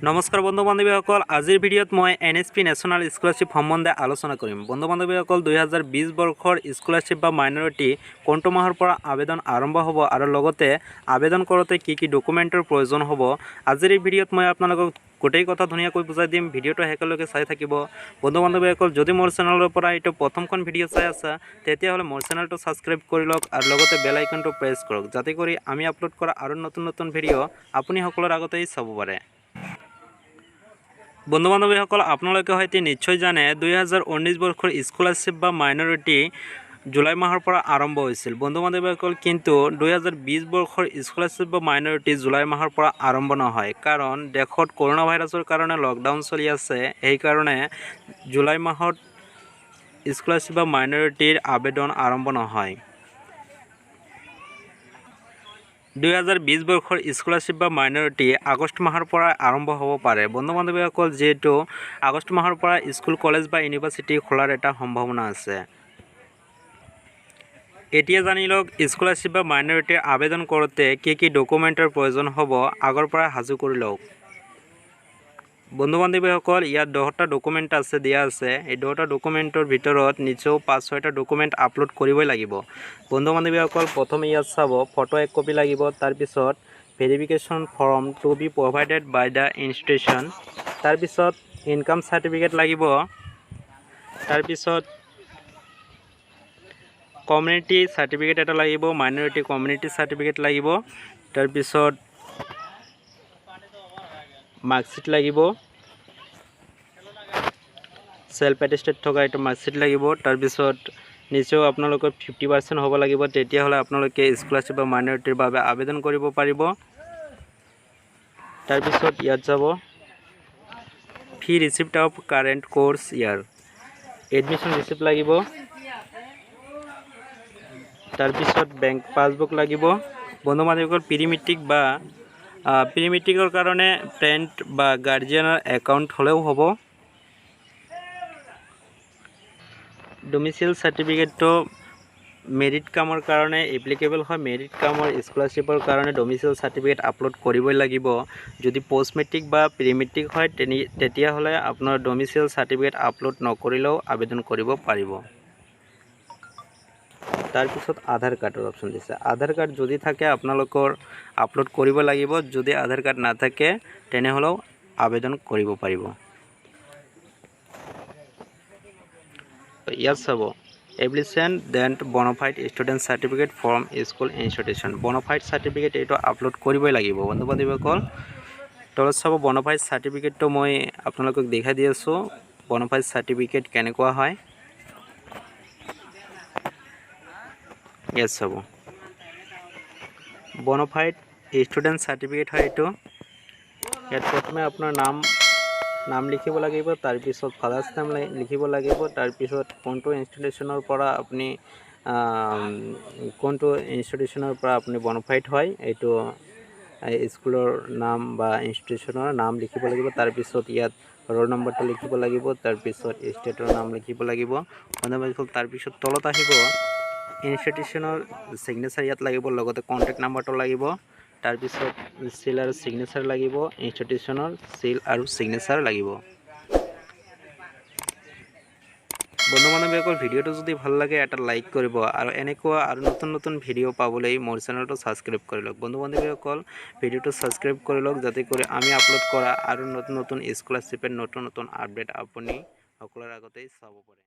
নমস্কাৰ বন্ধু বান্ধৱীসকল, আজিৰ ভিডিঅ'ত মই NSP নেশ্যনেল স্কলাৰশ্বিপ সম্বন্ধে আলোচনা কৰিম। বন্ধু বান্ধৱীসকল, 2020 বৰ্ষৰ স্কলাৰশ্বিপ বা মাইনৰিটি কোনটো মাহৰ পৰা আবেদন আৰম্ভ হ'ব আৰু লগতে আবেদন কৰোঁতে কি কি ডকুমেণ্টৰ প্ৰয়োজন হ'ব, আজিৰ এই ভিডিঅ'ত মই আপোনালোকক গোটেই কথা ধুনীয়াকৈ বুজাই দিম। ভিডিঅ'টো শেষলৈকে চাই থাকিব। বন্ধু বান্ধৱীসকল, যদি মোৰ চেনেলৰ পৰা এইটো প্ৰথমখন ভিডিঅ' চাই আছা, তেতিয়াহ'লে মোৰ চেনেলটো ছাবস্ক্ৰাইব কৰি লওক আৰু লগতে বেল আইকনটো প্ৰেছ কৰক, যাতে কৰি আমি আপলোড কৰা আৰু নতুন নতুন ভিডিঅ' আপুনি সকলোৰ আগতেই চাব পাৰে। বন্ধু বান্ধৱীসকল, আপোনালোকে হয়তো নিশ্চয় জানে 2019 বৰ্ষৰ স্কলাৰশ্বিপ বা মাইনৰিটি জুলাই মাহৰ পৰা আৰম্ভ হৈছিল। বন্ধু বান্ধৱীসকল, কিন্তু 2020 বৰ্ষৰ স্কলাৰশ্বিপ বা মাইনৰিটি জুলাই মাহৰ পৰা আৰম্ভ নহয়, কাৰণ দেশত কৰোনা ভাইৰাছৰ কাৰণে লকডাউন চলি আছে। সেইকাৰণে জুলাই মাহত স্কলাৰশ্বিপ বা মাইনৰিটিৰ আবেদন আৰম্ভ নহয়। 2020 বৰ্ষৰ স্কলাৰশ্বিপ বা মাইনৰিটি আগষ্ট মাহৰ পৰা আৰম্ভ হ'ব পাৰে। বন্ধু বান্ধৱীসকল, যিহেতু আগষ্ট মাহৰ পৰা স্কুল কলেজ বা ইউনিভাৰ্চিটি খোলাৰ এটা সম্ভাৱনা আছে। এতিয়া জানি লওক, স্কলাৰশ্বিপ বা মাইনৰিটিৰ আবেদন কৰোঁতে কি কি ডকুমেণ্টৰ প্ৰয়োজন হ'ব, আগৰ পৰা সাজু কৰি লওক। বন্ধু বান্ধৱীসকল, ইয়াত 10টা ডকুমেণ্ট দিয়া আছে। এই 10টা ডকুমেণ্টৰ ভিতৰত নিচেও 5-6টা ডকুমেণ্ট আপলোড কৰিবই লাগিব। বন্ধু বান্ধৱীসকল, প্ৰথমে ইয়াত চাব, ফটো 1 কপি লাগিব। তাৰপিছত verification form to be provided by the institution. তাৰপিছত ইনকাম চাৰ্টিফিকেট লাগিব। তাৰপিছত কমিউনিটি চাৰ্টিফিকেট এটা লাগিব, মাইনৰিটি কমিউনিটি চাৰ্টিফিকেট লাগিব। তাৰপিছত মাৰ্কশ্বিট লাগিব, সেলফ এটেষ্টেড থকা এইটো মাৰ্কশ্বিট লাগিব। তাৰপিছত নিশ্চয় আপোনালোকৰ 50% হ'ব লাগিব, তেতিয়াহ'লে আপোনালোকে স্কলাৰশ্বিপ বা মাইনৰিটিৰ বাবে আবেদন কৰিব পাৰিব। তাৰপিছত ইয়াত যাব, fee receipt of current course ইয়াৰ, এডমিশ্যন ৰিচিপ্ট লাগিব। তাৰপিছত বেংক পাছবুক লাগিব। বন্ধু বান্ধৱীসকল, প্ৰি মেট্ৰিকৰ কাৰণে পেৰেণ্ট বা গাৰ্জিয়ানৰ একাউণ্ট হ'লেও হ'ব। ডমিচিল চাৰ্টিফিকেটটো মেৰিট কামৰ কাৰণে এপ্লিকেবল হয়। মেৰিট কামৰ স্কলাৰশ্বিপৰ কাৰণে ডমিচিল চাৰ্টিফিকেট আপলোড কৰিবই লাগিব। যদি পষ্ট মেট্ৰিক বা প্ৰি মেট্ৰিক হয়, তেতিয়াহ'লে আপোনাৰ ডমিচিল চাৰ্টিফিকেট আপলোড নকৰিলেও আবেদন কৰিব পাৰিব। তাৰপিছত আধাৰ কাৰ্ডৰ অপশ্যন দিছে। আধাৰ কাৰ্ড যদি থাকে আপোনালোকৰ আপলোড কৰিব লাগিব। যদি আধাৰ কাৰ্ড নাথাকে, তেনেহ'লেও আবেদন কৰিব পাৰিব। ইয়াত চাব, application then bonafide student certificate from school institution. Bonafide certificate এইটো আপলোড কৰিবই লাগিব। বন্ধু বান্ধৱীসকল, তলত চাব, বনফাইড চাৰ্টিফিকেটটো মই আপোনালোকক দেখাই দি আছোঁ। বনফাইড চাৰ্টিফিকেট কেনেকুৱা হয়, ইয়াত চাব, বনফাইড ষ্টুডেণ্ট চাৰ্টিফিকেট হয় এইটো। ইয়াত প্ৰথমে আপোনাৰ নাম লিখিব লাগিব। তাৰপিছত ফাদাৰ্ছ নাম লিখিব লাগিব। তাৰপিছত কোনটো ইনষ্টিটিউশ্যনৰ পৰা আপুনি বনফাইড হয়, এইটো স্কুলৰ নাম বা ইনষ্টিটিউশ্যনৰ নাম লিখিব লাগিব। তাৰপিছত ইয়াত ৰোল নম্বৰটো লিখিব লাগিব। তাৰপিছত ষ্টেটৰ নাম লিখিব লাগিব। তাৰপিছত তলত আহিব, ইনষ্টিটিউশ্যনৰ ছিগনেচাৰ ইয়াত লাগিব, লগতে কণ্টেক্ট নাম্বাৰটো লাগিব। তাৰপিছত চিল আৰু ছিগনেচাৰ লাগিব, ইনষ্টিটিউশ্যনৰ চিল আৰু ছিগনেচাৰ লাগিব। বন্ধু বান্ধৱীসকল, ভিডিঅ'টো যদি ভাল লাগে এটা লাইক কৰিব আৰু এনেকুৱা আৰু নতুন নতুন ভিডিঅ' পাবলৈ মোৰ চেনেলটো ছাবস্ক্ৰাইব কৰি লওক। বন্ধু বান্ধৱীসকল, ভিডিঅ'টো ছাবস্ক্ৰাইব কৰি লওক, যাতে কৰি আমি আপলোড কৰা আৰু নতুন নতুন স্কলাৰশ্বিপৰ নতুন নতুন আপডেট আপুনি সকলোৰে আগতেই চাব পাৰে।